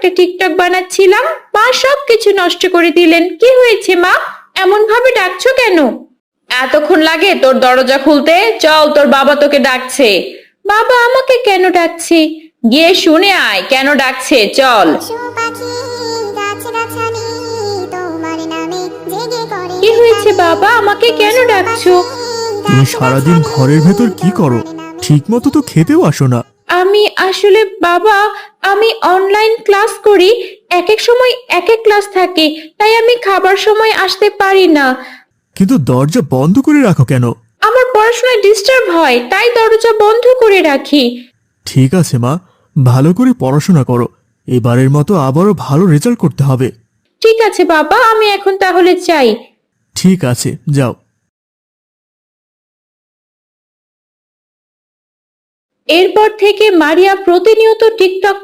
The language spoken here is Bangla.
একটা টিকটক বানাচ্ছিলাম, মা সবকিছু নষ্ট করে দিলেন। কি হয়েছে মা, এমন ভাবে ডাকছো কেন? এতক্ষণ লাগে তোর দরজা খুলতে? চল, তোর বাবা তোকে ডাকছে। বাবা আমাকে কেন ডাকছে? গিয়ে শুনে আয় কেন ডাকছে, চল। কি হয়েছে বাবা, আমাকে কেন ডাকছো? তুমি সারাদিন ঘরের ভেতর কি করো? ঠিক মতো তো খেতেও আসো না। আমি আসলে বাবা, আমি অনলাইন ক্লাস করি, এক এক সময় এক এক ক্লাস থাকে, তাই আমি খাবার সময় আসতে পারি না। কিন্তু দরজা বন্ধ করে রাখো কেন? আমার পড়াশোনায় ডিস্টার্ব হয়, তাই দরজা বন্ধ করে রাখি। ঠিক আছে মা, ভালো করে পড়াশোনা করো। এবারের মতো আবারও ভালো রেজাল্ট করতে হবে। ঠিক আছে বাবা, আমি এখন তাহলে যাই। ঠিক আছে, যাও। এরপর থেকে মারিয়া প্রতিনিয়ত টিকটক